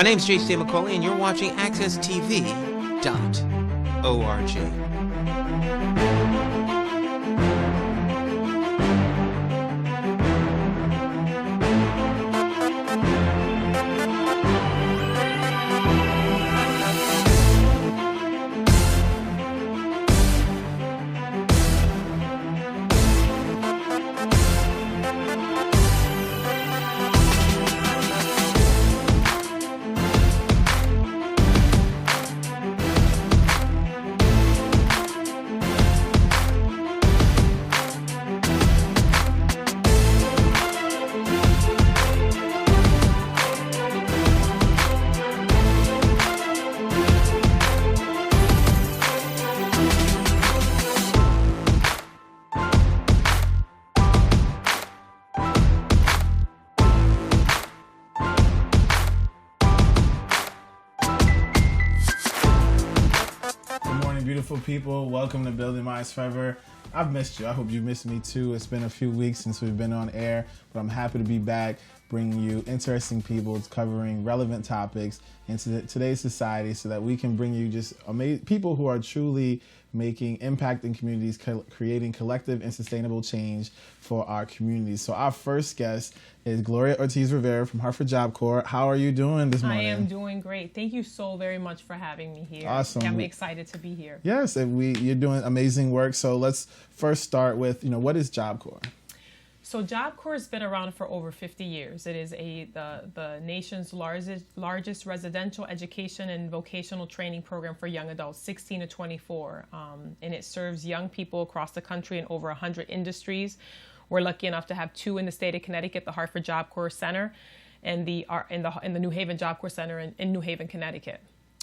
My name's J.C. McCauley, and you're watching AccessTV.org. Beautiful people, welcome to Building Minds Forever. I've missed you. I hope you missed me too. It's been a few weeks since we've been on air, but I'm happy to be back, bringing you interesting people covering relevant topics into today's society so that we can bring you just amazing people who are truly making impact in communities, creating collective and sustainable change for our communities. So our first guest is Gloria Ortiz-Rivera from Hartford Job Corps. How are you doing this morning? I am doing great. Thank you so very much for having me here. Awesome. I'm excited to be here. Yes, you're doing amazing work. So let's first start with, what is Job Corps? So Job Corps has been around for over 50 years. It is the nation's largest residential education and vocational training program for young adults, 16 to 24. And it serves young people across the country in over 100 industries. We're lucky enough to have two in the state of Connecticut, the Hartford Job Corps Center and the New Haven Job Corps Center in New Haven, Connecticut.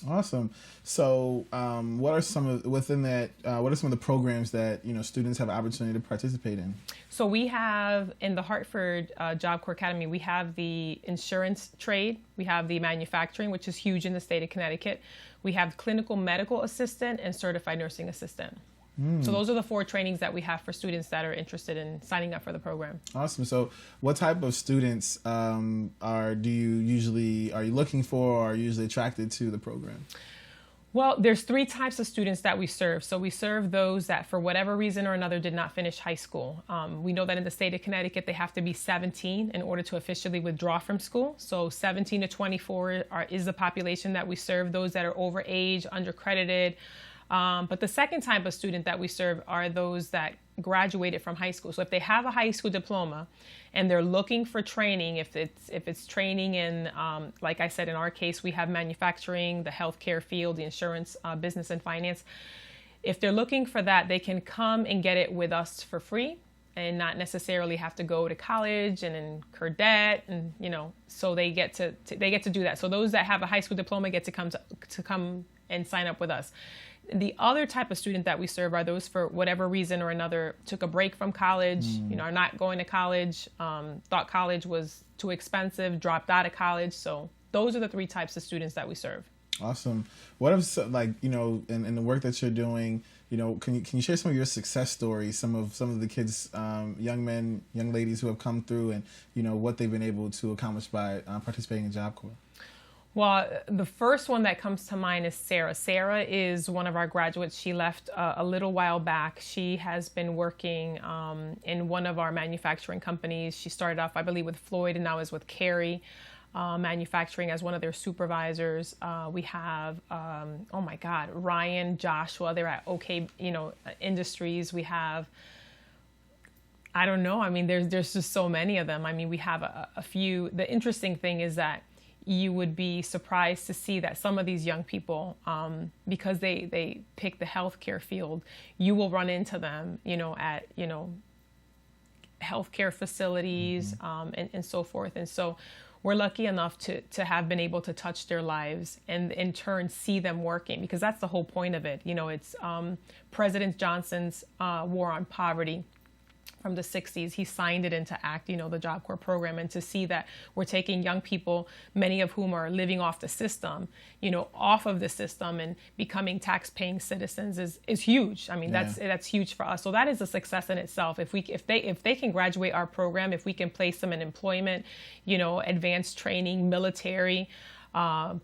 Awesome. So, what are some of the programs that students have an opportunity to participate in? So we have in the Hartford Job Corps Academy, we have the insurance trade, we have the manufacturing, which is huge in the state of Connecticut. We have clinical medical assistant and certified nursing assistant. So those are the four trainings that we have for students that are interested in signing up for the program. Awesome. So what type of students are you looking for or are you usually attracted to the program? Well, there's three types of students that we serve. So we serve those that for whatever reason or another did not finish high school. We know that in the state of Connecticut, they have to be 17 in order to officially withdraw from school. So 17 to 24 is the population that we serve, those that are over age, undercredited. But the second type of student that we serve are those that graduated from high school. So if they have a high school diploma and they're looking for training, if it's training in, like I said, in our case, we have manufacturing, the healthcare field, the insurance, business and finance. If they're looking for that, they can come and get it with us for free and not necessarily have to go to college and incur debt, and so they get to do that. So those that have a high school diploma get to come and sign up with us. The other type of student that we serve are those for whatever reason or another took a break from college, are not going to college, thought college was too expensive, dropped out of college. So those are the three types of students that we serve. Awesome. What if, in the work that you're doing, can you share some of your success stories, some of the kids, young men, young ladies who have come through and, what they've been able to accomplish by participating in Job Corps? Well, the first one that comes to mind is Sarah. Sarah is one of our graduates. She left a little while back. She has been working in one of our manufacturing companies. She started off, I believe, with Floyd and now is with Carey Manufacturing as one of their supervisors. We have, Ryan, Joshua. They're at OK, Industries. We have, I don't know. I mean, there's just so many of them. I mean, we have a few. The interesting thing is that you would be surprised to see that some of these young people, because they pick the healthcare field, you will run into them, at, healthcare facilities, and so forth. And so we're lucky enough to have been able to touch their lives and in turn see them working, because that's the whole point of it. It's President Johnson's war on poverty from the 60s. He signed it into act, the Job Corps program, and to see that we're taking young people, many of whom are living off the system, off of the system and becoming tax-paying citizens is huge. I mean, that's huge for us. So that is a success in itself. If they can graduate our program, if we can place them in employment, advanced training, military,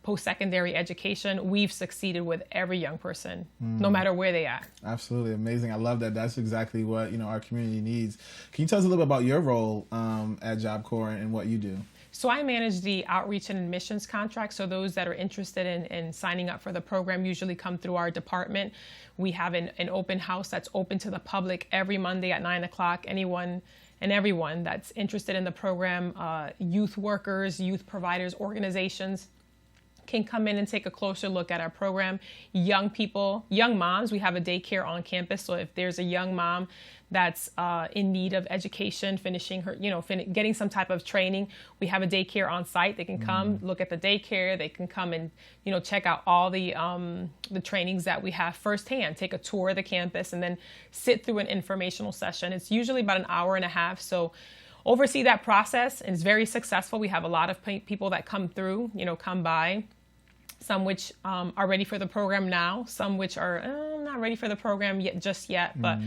post-secondary education, we've succeeded with every young person, no matter where they are. Absolutely amazing. I love that. That's exactly what our community needs. Can you tell us a little bit about your role at Job Corps and what you do? So I manage the outreach and admissions contract. So those that are interested in signing up for the program usually come through our department. We have an open house that's open to the public every Monday at 9 o'clock. Anyone and everyone that's interested in the program, youth workers, youth providers, organizations, can come in and take a closer look at our program. Young people, young moms, we have a daycare on campus. So if there's a young mom that's in need of education, finishing her, getting some type of training, we have a daycare on site. They can come look at the daycare. They can come and, check out all the trainings that we have firsthand, take a tour of the campus, and then sit through an informational session. It's usually about an hour and a half. So oversee that process, and it's very successful. We have a lot of people that come through, come by, some which are ready for the program now, some which are not ready for the program just yet, but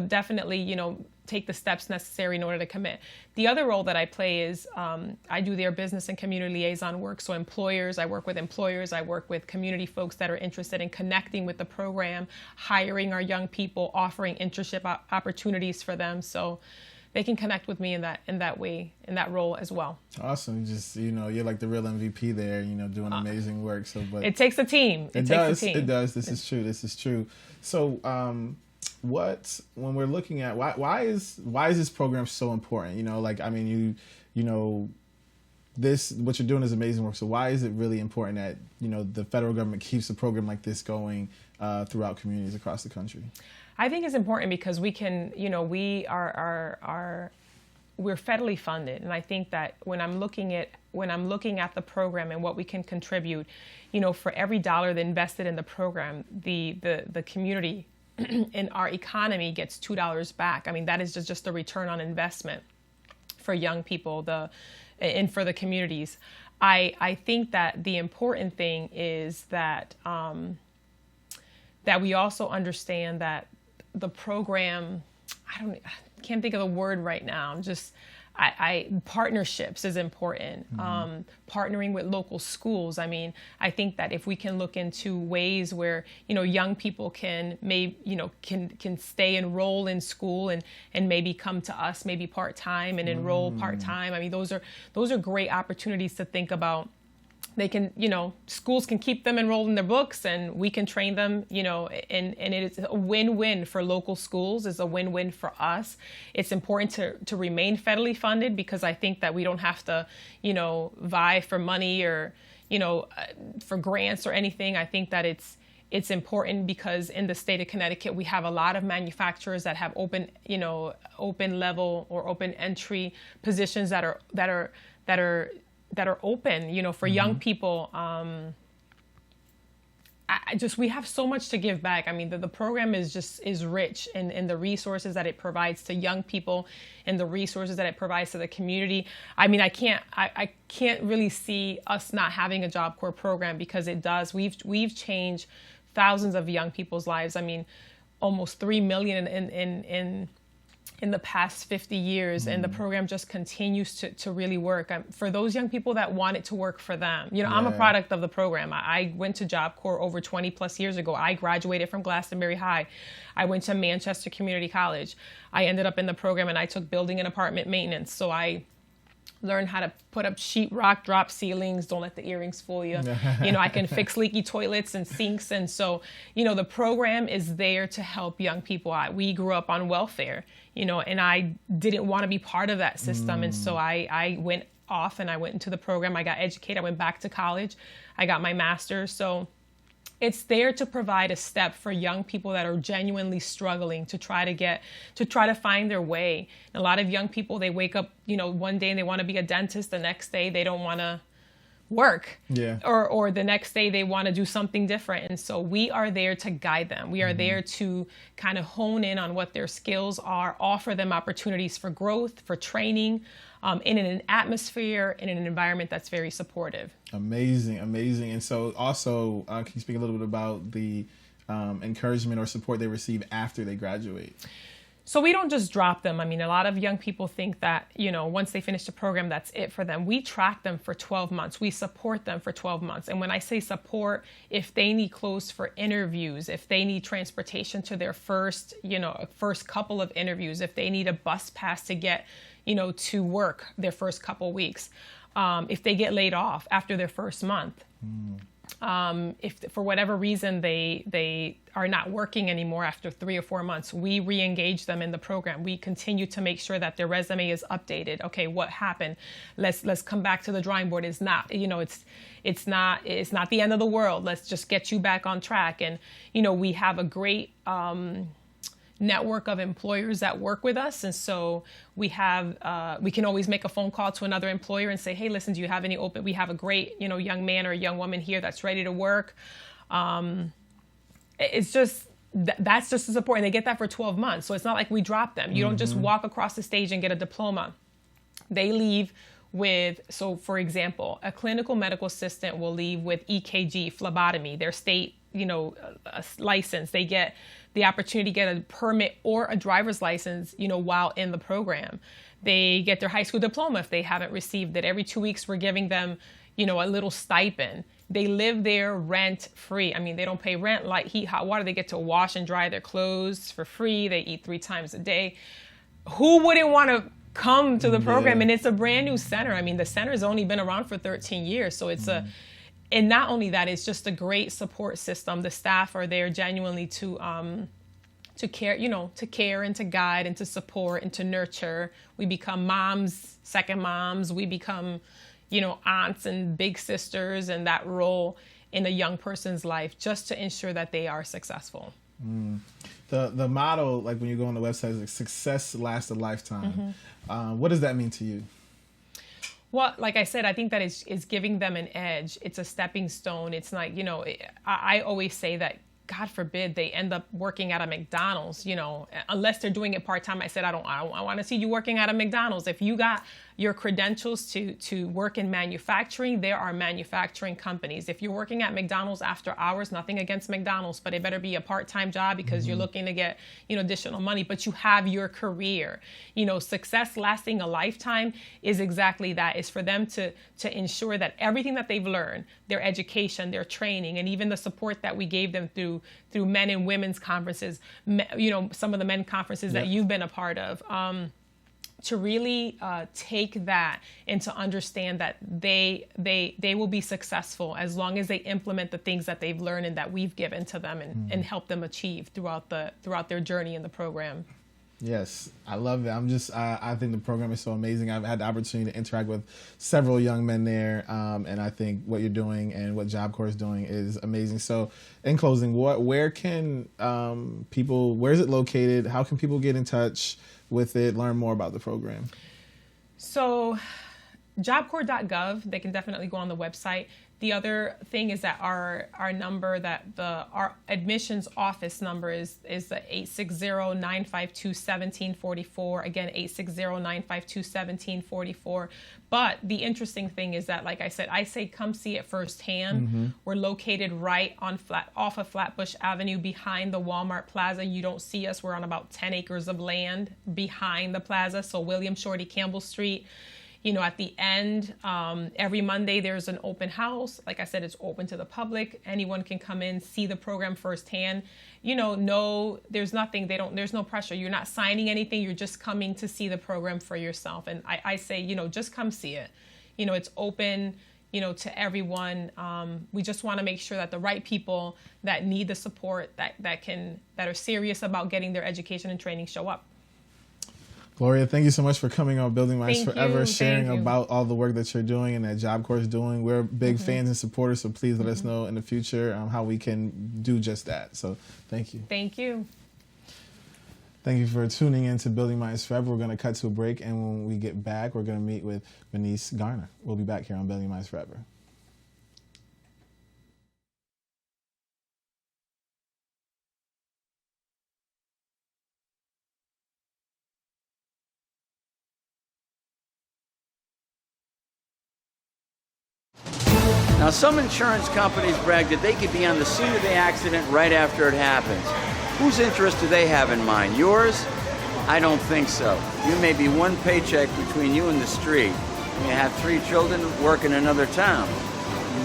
definitely take the steps necessary in order to commit. The other role that I play is I do their business and community liaison work. So I work with employers, I work with community folks that are interested in connecting with the program, hiring our young people, offering internship opportunities for them. So they can connect with me in that way, in that role as well. Awesome. Just, you're like the real MVP there, doing amazing work. So, but it takes a team. It takes a team. It does. This is true. So, when we're looking at why is this program so important? This, what you're doing is amazing work. So why is it really important that, the federal government keeps a program like this going throughout communities across the country? I think it's important because we can, we're federally funded, and I think that when I'm looking at the program and what we can contribute, for every dollar that invested in the program, the community in our economy gets $2 back. I mean, that is just a return on investment for young people and for the communities. I think that the important thing is that that we also understand that the program, I can't think of the word right now. Partnerships is important. Partnering with local schools. I mean, I think that if we can look into ways where, young people can stay enroll in school and maybe come to us maybe part-time and enroll part-time. I mean, those are great opportunities to think about. They can, schools can keep them enrolled in their books, and we can train them, and it is a win-win for local schools. It's a win-win for us. It's important to remain federally funded because I think that we don't have to, vie for money or, for grants or anything. I think that it's important because in the state of Connecticut, we have a lot of manufacturers that have open level or open entry positions that are open, for young people. We have so much to give back. I mean, the program is rich in the resources that it provides to young people and the resources that it provides to the community. I mean, I can't really see us not having a Job Corps program because it does. We've changed thousands of young people's lives. I mean, almost 3 million in the past 50 years, and the program just continues to really work. For those young people that want it to work for them, I'm a product of the program. I went to Job Corps over 20 plus years ago. I graduated from Glastonbury High. I went to Manchester Community College. I ended up in the program and I took building and apartment maintenance. So I learned how to put up sheetrock, drop ceilings, don't let the earrings fool you. I can fix leaky toilets and sinks. And so, the program is there to help young people out. We grew up on welfare, and I didn't want to be part of that system. And so I went off and I went into the program. I got educated. I went back to college. I got my master's. So it's there to provide a step for young people that are genuinely struggling to try to find their way. And a lot of young people, they wake up, one day and they want to be a dentist. The next day they don't want to work. Yeah. Or the next day they want to do something different. And so we are there to guide them. We are there to kind of hone in on what their skills are, offer them opportunities for growth, for training, in an atmosphere, in an environment that's very supportive. Amazing. And so also, can you speak a little bit about the encouragement or support they receive after they graduate? So we don't just drop them. I mean, a lot of young people think that, once they finish the program, that's it for them. We track them for 12 months. We support them for 12 months. And when I say support, if they need clothes for interviews, if they need transportation to their first couple of interviews, if they need a bus pass to get, to work their first couple weeks, if they get laid off after their first month, if for whatever reason they are not working anymore after 3 or 4 months, we re-engage them in the program. We continue to make sure that their resume is updated. Okay, what happened? Let's come back to the drawing board. It's not the end of the world. Let's just get you back on track. And we have a great network of employers that work with us, and so we can always make a phone call to another employer and say, hey, listen, do you have any open? We have a great young man or a young woman here that's ready to work. It's just that's just the support, and they get that for 12 months. So it's not like we drop them. You don't just walk across the stage and get a diploma. They leave with, so for example, a clinical medical assistant will leave with EKG, phlebotomy, their state a license. They get the opportunity to get a permit or a driver's license, while in the program. They get their high school diploma if they haven't received it. Every 2 weeks, we're giving them, a little stipend. They live there rent free. I mean, they don't pay rent, light, heat, hot water. They get to wash and dry their clothes for free. They eat 3 times a day. Who wouldn't want to come to the program? And it's a brand new center. I mean, the center's only been around for 13 years. So it's and not only that, it's just a great support system. The staff are there genuinely to care, to care and to guide and to support and to nurture. We become moms, second moms. We become, aunts and big sisters, and that role in a young person's life just to ensure that they are successful. The motto, like when you go on the website, is like, success lasts a lifetime. What does that mean to you? Well, like I said, I think that is giving them an edge. It's a stepping stone. It's like, I always say that, God forbid, they end up working at a McDonald's, unless they're doing it part-time. I said, I want to see you working at a McDonald's. If you got your credentials to work in manufacturing, there are manufacturing companies. If you're working at McDonald's after hours, nothing against McDonald's, but it better be a part-time job because you're looking to get, additional money, but you have your career. Success lasting a lifetime is exactly that. Is for them to ensure that everything that they've learned, their education, their training, and even the support that we gave them through men and women's conferences, some of the men conferences that you've been a part of, to really take that and to understand that they will be successful as long as they implement the things that they've learned and that we've given to them and help them achieve throughout their journey in the program. Yes, I love it. I think the program is so amazing. I've had the opportunity to interact with several young men there, and I think what you're doing and what Job Corps is doing is amazing. So in closing, where can where is it located? How can people get in touch with it, learn more about the program? So jobcorps.gov, they can definitely go on the website. The other thing is that our number, our admissions office number is the 860-952-1744. Again, 860-952-1744. But the interesting thing is that, like I said, I say come see it firsthand. We're located right off of Flatbush Avenue behind the Walmart Plaza. You don't see us. We're on about 10 acres of land behind the plaza. So William Shorty Campbell Street. At the end, every Monday there's an open house. Like I said, it's open to the public. Anyone can come in, see the program firsthand. There's nothing. There's no pressure. You're not signing anything. You're just coming to see the program for yourself. And I say, just come see it. It's open, to everyone. We just want to make sure that the right people that need the support, that are serious about getting their education and training show up. Gloria, thank you so much for coming on Building Minds Forever, sharing about all the work that you're doing and that Job Corps is doing. We're big fans and supporters, so please let us know in the future how we can do just that. So thank you. Thank you. Thank you for tuning in to Building Minds Forever. We're going to cut to a break, and when we get back, we're going to meet with Bernice Garner. We'll be back here on Building Minds Forever. Now, some insurance companies brag that they could be on the scene of the accident right after it happens. Whose interest do they have in mind? Yours? I don't think so. You may be one paycheck between you and the street. You may have 3 children, work in another town.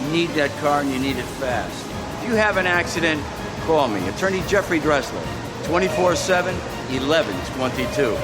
You need that car and you need it fast. If you have an accident, call me. Attorney Jeffrey Dressler, 24/7, 1122.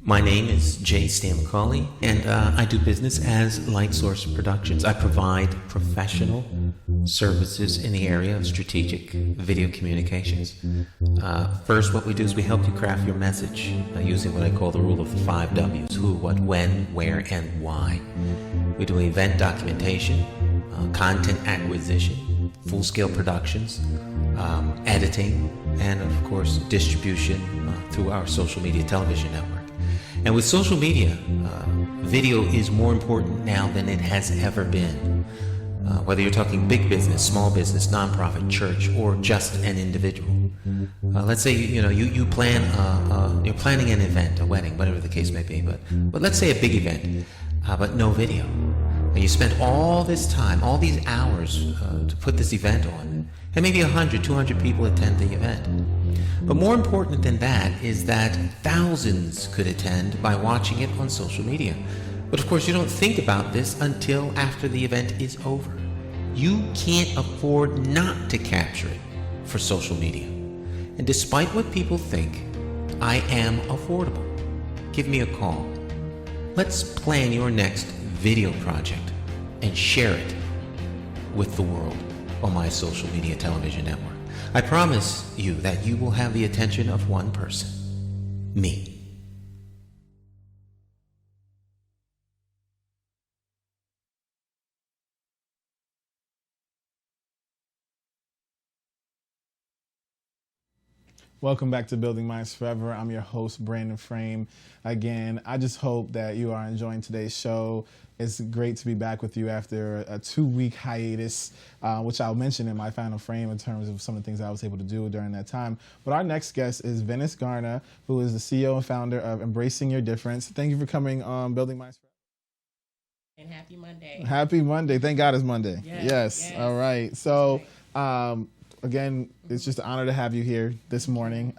My name is J. Stan McCauley, and I do business as Lightsource Productions. I provide professional services in the area of strategic video communications. First, what we do is we help you craft your message using what I call the rule of the 5 W's: who, what, when, where, and why. We do event documentation, content acquisition, full-scale productions, editing, and of course distribution through our social media television network. And with social media, video is more important now than it has ever been. Whether you're talking big business, small business, nonprofit, church, or just an individual. Let's say you're planning an event, a wedding, whatever the case may be. But let's say a big event, but no video. And you spent all this time, all these hours to put this event on, and maybe 100, 200 people attend the event. But more important than that is that thousands could attend by watching it on social media. But of course, you don't think about this until after the event is over. You can't afford not to capture it for social media. And despite what people think, I am affordable. Give me a call. Let's plan your next video project and share it with the world on my social media television network. I promise you that you will have the attention of one person, me. Welcome back to Building Minds Forever. I'm your host, Brandon Frame. Again, I just hope that you are enjoying today's show. It's great to be back with you after a 2-week hiatus, which I'll mention in my final frame in terms of some of the things I was able to do during that time. But our next guest is Venice Garner, who is the CEO and founder of Embracing Your Difference. Thank you for coming on Building Minds Forever. And happy Monday. Happy Monday. Thank God it's Monday. Yes. All right. So, again, it's just an honor to have you here this morning.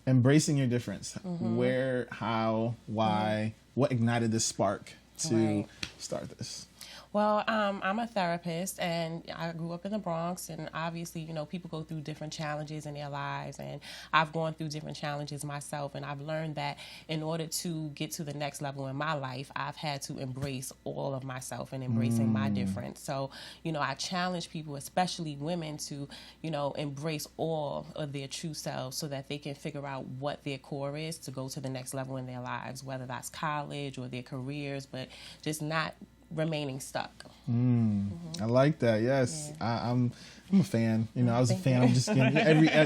Embracing your difference. Where, how, why, what ignited this spark to start this? Well, I'm a therapist, and I grew up in the Bronx, and obviously, people go through different challenges in their lives, and I've gone through different challenges myself, and I've learned that in order to get to the next level in my life, I've had to embrace all of myself and embracing my difference. So, I challenge people, especially women, to, embrace all of their true selves so that they can figure out what their core is to go to the next level in their lives, whether that's college or their careers, but just not remaining stuck. I like that. Yes, yeah. I'm a fan. I was a fan. I'm just gonna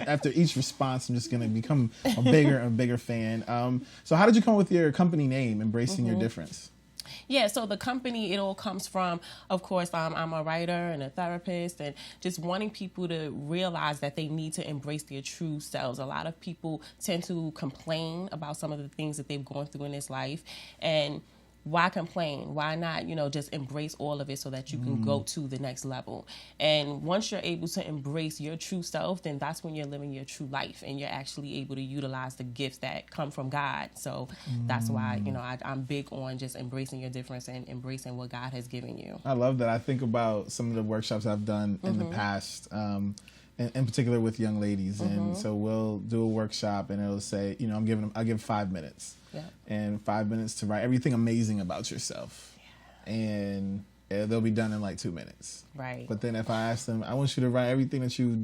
after each response, I'm just gonna become a bigger and bigger fan. So how did you come up with your company name, Embracing Your Difference? Yeah, so the company, it all comes from, of course, I'm a writer and a therapist, and just wanting people to realize that they need to embrace their true selves. A lot of people tend to complain about some of the things that they've gone through in this life, and why complain? Why not, just embrace all of it so that you can go to the next level? And once you're able to embrace your true self, then that's when you're living your true life and you're actually able to utilize the gifts that come from God. So that's why, I'm big on just embracing your difference and embracing what God has given you. I love that. I think about some of the workshops I've done in the past, in particular with young ladies. And so we'll do a workshop and it'll say, I'll give 5 minutes. Yeah. And 5 minutes to write everything amazing about yourself. Yeah. And they'll be done in like 2 minutes. Right. But then if I ask them, I want you to write everything that you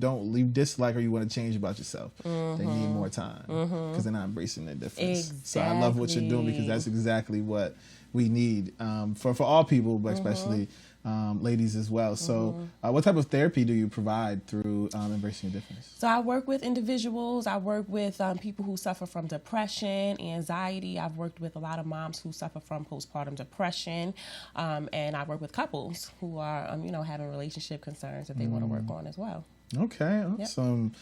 dislike or you want to change about yourself, they need more time because they're not embracing their difference. Exactly. So I love what you're doing because that's exactly what we need for all people, but especially ladies as well. So what type of therapy do you provide through Embracing Your Difference? So I work with individuals. I work with people who suffer from depression, anxiety. I've worked with a lot of moms who suffer from postpartum depression. And I work with couples who are, having relationship concerns that they want to work on as well. Okay, awesome.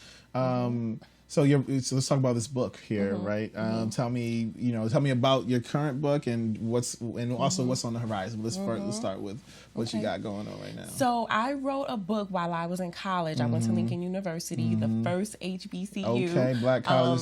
So let's talk about this book here, right? Tell me about your current book and also what's on the horizon. Let's start with what you got going on right now. So I wrote a book while I was in college. I went to Lincoln University, the first HBCU. Okay, Black college,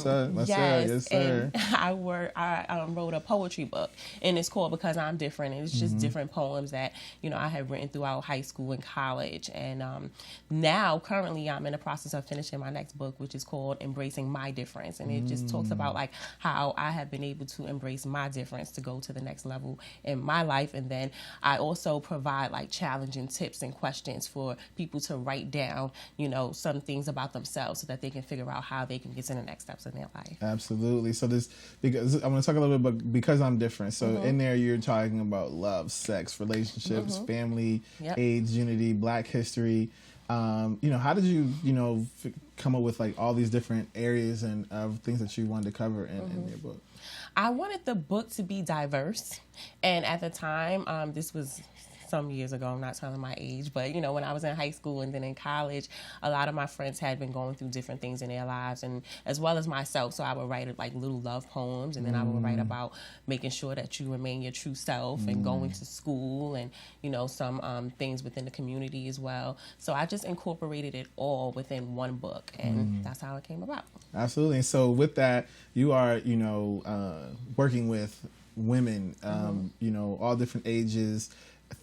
yes, sir. And I wrote a poetry book, and it's called Because I'm Different. And it's just different poems that I have written throughout high school and college. And now, currently, I'm in the process of finishing my next book, which is called Embracing My Difference. And it just talks about like how I have been able to embrace my difference to go to the next level in my life. And then I also provide like challenging tips and questions for people to write down, some things about themselves so that they can figure out how they can get to the next steps in their life. Absolutely. So because I'm going to talk a little bit about Because I'm Different. So in there, you're talking about love, sex, relationships, family, AIDS, unity, Black history. How did you, come up with like all these different areas and of things that you wanted to cover in your book? I wanted the book to be diverse. And at the time, this was some years ago, I'm not telling my age, but when I was in high school and then in college, a lot of my friends had been going through different things in their lives, and as well as myself. So I would write like little love poems, and then I would write about making sure that you remain your true self and going to school and some things within the community as well. So I just incorporated it all within one book, and that's how it came about. Absolutely. And so with that, you are working with women, all different ages,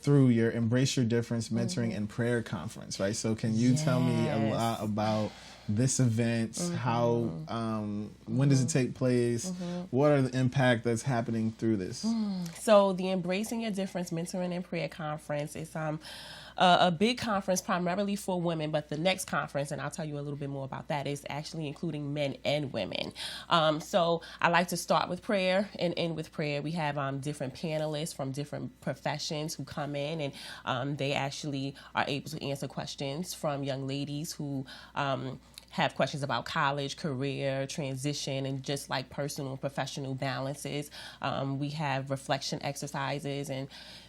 through your Embrace Your Difference mentoring and prayer conference, right? So can you tell me a lot about this event? How, when does it take place? What are the impact that's happening through this? So the Embracing Your Difference mentoring and prayer conference is a big conference primarily for women, but the next conference, and I'll tell you a little bit more about that, is actually including men and women. So I like to start with prayer and end with prayer. We have different panelists from different professions who come in, and they actually are able to answer questions from young ladies who have questions about college, career, transition, and just like personal and professional balances. We have reflection exercises, and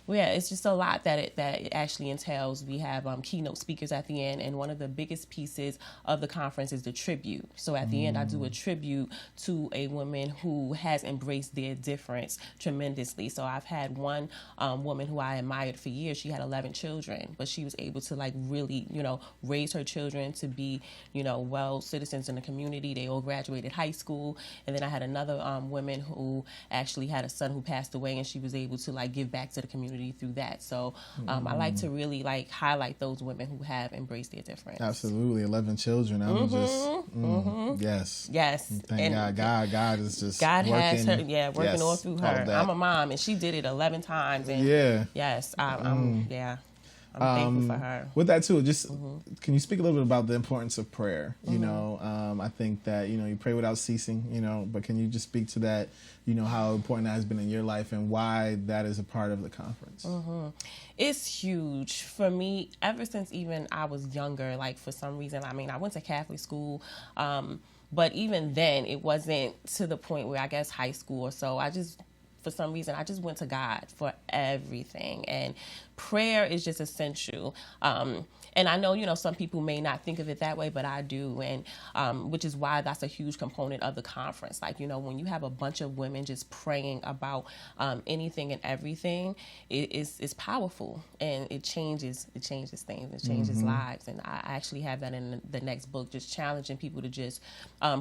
it's just a lot that it actually entails. We have keynote speakers at the end, and one of the biggest pieces of the conference is the tribute. So at the end, I do a tribute to a woman who has embraced their difference tremendously. So I've had one woman who I admired for years. She had 11 children, but she was able to like really, raise her children to be, well citizens in the community. They all graduated high school. And then I had another woman who actually had a son who passed away, and she was able to like give back to the community community through that. So I like to really like highlight those women who have embraced their difference. Absolutely. 11 children. I'm yes. Yes. Thank God. God is just God working. has her, working all through her. that. I'm a mom, and she did it 11 times. And yes, I'm thankful for her. With that too, just can you speak a little bit about the importance of prayer? You know, I think that, you know, you pray without ceasing, you know, but can you just speak to that, you know, how important that has been in your life and why that is a part of the conference? It's huge for me ever since even I was younger. Like, for some reason, I mean, I went to Catholic school, but even then it wasn't to the point where I guess high school or so. For some reason, I just went to God for everything. And prayer is just essential. And I know, you know, some people may not think of it that way, but I do. And which is why that's a huge component of the conference. Like, you know, when you have a bunch of women just praying about anything and everything, it's powerful, and it changes things. It changes lives. And I actually have that in the next book, just challenging people to just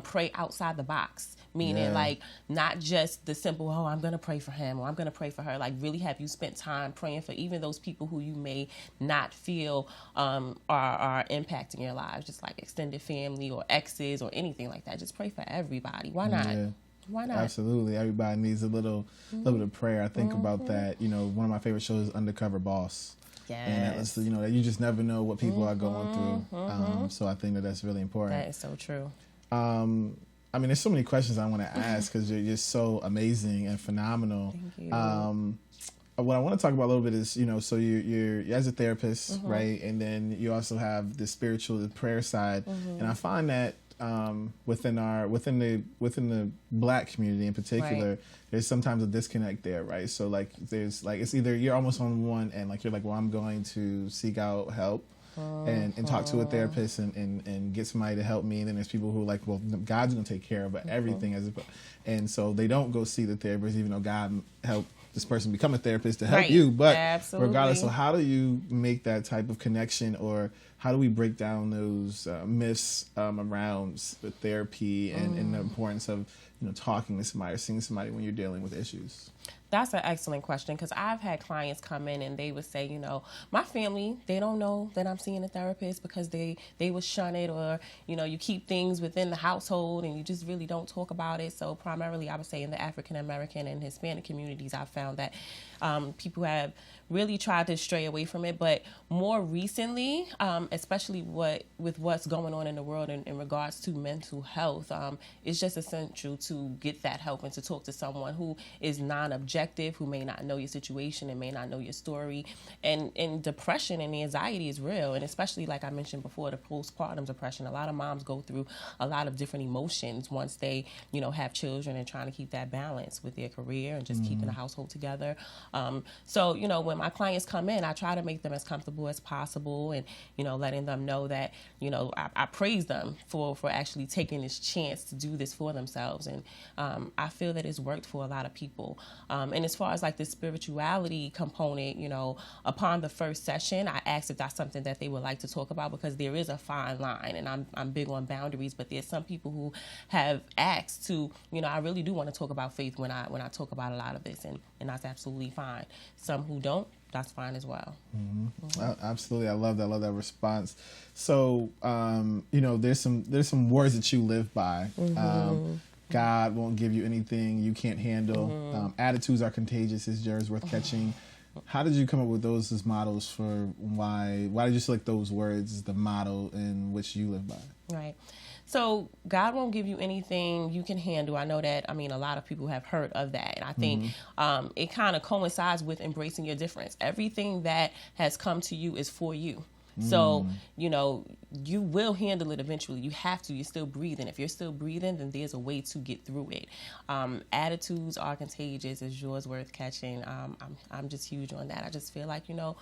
pray outside the box. Meaning, like, not just the simple, oh, I'm going to pray for him or I'm going to pray for her. Like, really, have you spent time praying for even those people who you may not feel are impacting your lives, just like extended family or exes or anything like that. Just pray for everybody. Why not? Yeah. Why not? Absolutely. Everybody needs a little bit of prayer. I think about that. You know, one of my favorite shows is Undercover Boss. Yes. And you know, that you just never know what people are going through. So I think that that's really important. That is so true. I mean, there's so many questions I want to ask because you're just so amazing and phenomenal. Thank you. What I want to talk about a little bit is, you know, so you're as a therapist, right? And then you also have the spiritual, the prayer side. And I find that within the Black community in particular, there's sometimes a disconnect there, right? So like there's like it's either you're almost on one end, like you're like, well, I'm going to seek out help and talk to a therapist and get somebody to help me. And then there's people who are like, well, God's going to take care of everything. And so they don't go see the therapist, even though God helped this person become a therapist to help you. But regardless, so how do you make that type of connection, or how do we break down those myths around the therapy and the importance of, you know, talking to somebody or seeing somebody when you're dealing with issues? That's an excellent question, because I've had clients come in and they would say, you know, my family, they don't know that I'm seeing a therapist because they would shun it, or, you know, you keep things within the household and you just really don't talk about it. So primarily, I would say in the African American and Hispanic communities, I've found that people have really tried to stray away from it. But more recently, especially with what's going on in the world in regards to mental health, it's just essential to get that help and to talk to someone who is non-objective, who may not know your situation and may not know your story. And depression and anxiety is real. And especially, like I mentioned before, the postpartum depression, a lot of moms go through a lot of different emotions once they, you know, have children and trying to keep that balance with their career and just keeping the household together. So, you know, when my clients come in, I try to make them as comfortable as possible, and, you know, letting them know that, you know, I praise them for actually taking this chance to do this for themselves. And I feel that it's worked for a lot of people. And as far as like the spirituality component, you know, upon the first session, I asked if that's something that they would like to talk about, because there is a fine line, and I'm big on boundaries, but there's some people who have asked to, you know, I really do want to talk about faith when I talk about a lot of this, and that's absolutely fine. Some who don't, that's fine as well. Absolutely. I love that response. So, you know, there's some words that you live by. God won't give you anything you can't handle. Attitudes are contagious. Is yours worth catching? How did you come up with those as models for why did you select those words as the model in which you live by? Right. So God won't give you anything you can handle. I know that, I mean, a lot of people have heard of that. And I think it kind of coincides with embracing your difference. Everything that has come to you is for you. So, you know, you will handle it eventually. You have to. You're still breathing. If you're still breathing, then there's a way to get through it. Attitudes are contagious. Is yours worth catching? I'm just huge on that. I just feel like, you know,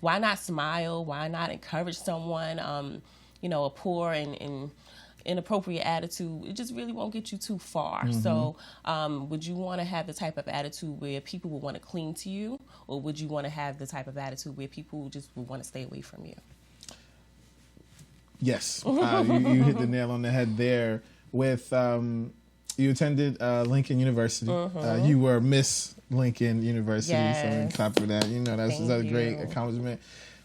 why not smile? Why not encourage someone? You know, a poor and inappropriate attitude, it just really won't get you too far. So would you want to have the type of attitude where people will want to cling to you, or would you want to have the type of attitude where people just will want to stay away from you? Yes. You hit the nail on the head there. With you attended Lincoln University. You were Miss Lincoln University. Yes. So we can clap for that. You know, that's Thank a great you. accomplishment.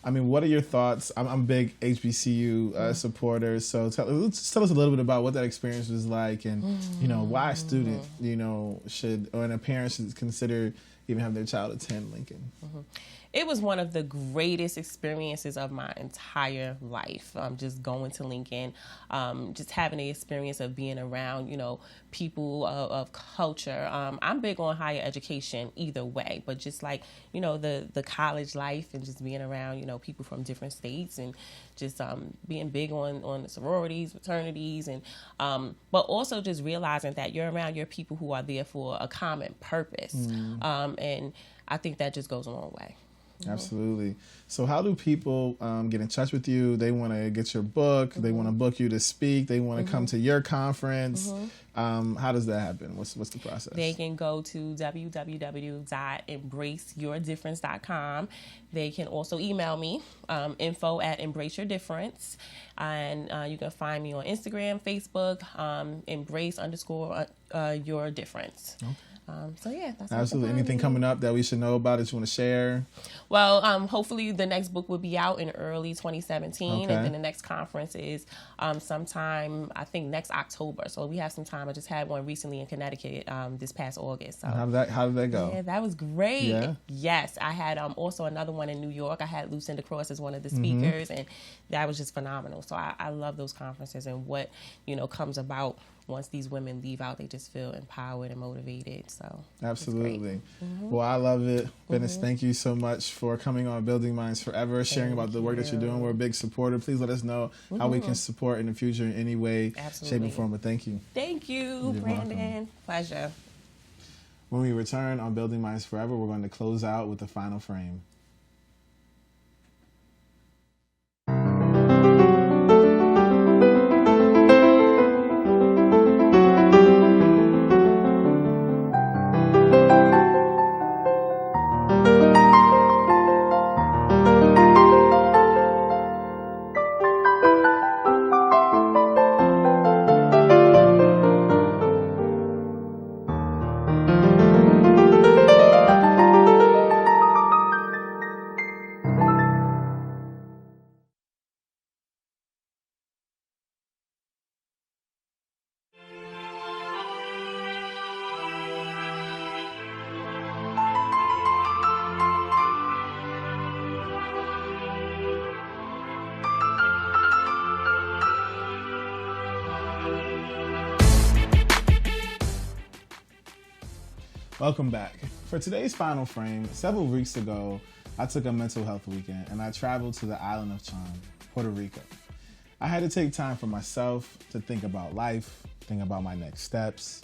I mean, what are your thoughts? I'm a big HBCU supporter, so tell us a little bit about what that experience was like, and you know, why a student, you know, should, or a parent should consider even having their child attend Lincoln. It was one of the greatest experiences of my entire life. Just going to Lincoln, just having the experience of being around, you know, people of culture. I'm big on higher education either way, but just like, you know, the college life and just being around, you know, people from different states, and just being big on the sororities, fraternities, and but also just realizing that you're around your people who are there for a common purpose. And I think that just goes a long way. Absolutely. So how do people get in touch with you? They want to get your book. They want to book you to speak. They want to come to your conference. How does that happen? What's the process? They can go to www.embraceyourdifference.com. They can also email me, info@embraceyourdifference. And you can find me on Instagram, Facebook, embrace_your difference. Okay. So yeah, that's Absolutely. Anything coming up that we should know about that you want to share? Well, hopefully the next book will be out in early 2017, Okay. and then the next conference is sometime, I think, next October. So we have some time. I just had one recently in Connecticut this past August. So How did that go? yeah, that was great. Yeah? Yes, I had also another one in New York. I had Lucinda Cross as one of the speakers, and that was just phenomenal. So I love those conferences, and what, you know, comes about once these women leave out, they just feel empowered and motivated. So Absolutely. Well, I love it. Business, thank you so much for coming on Building Minds Forever, sharing about the work that you're doing. We're a big supporter. Please let us know how we can support in the future in any way, Absolutely. shape, or form. But thank you. Thank you, You're Brandon. welcome. Pleasure. When we return on Building Minds Forever, we're going to close out with the final frame. Welcome back. For today's final frame, several weeks ago, I took a mental health weekend and I traveled to the island of Charm, Puerto Rico. I had to take time for myself to think about life, think about my next steps.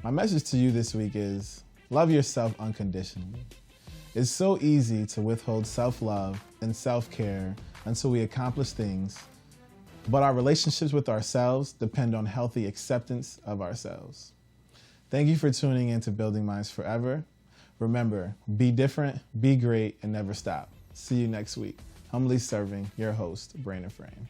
My message to you this week is love yourself unconditionally. It's so easy to withhold self-love and self-care until we accomplish things, but our relationships with ourselves depend on healthy acceptance of ourselves. Thank you for tuning in to Building Minds Forever. Remember, be different, be great, and never stop. See you next week. Humbly serving, your host, Brandon Frame.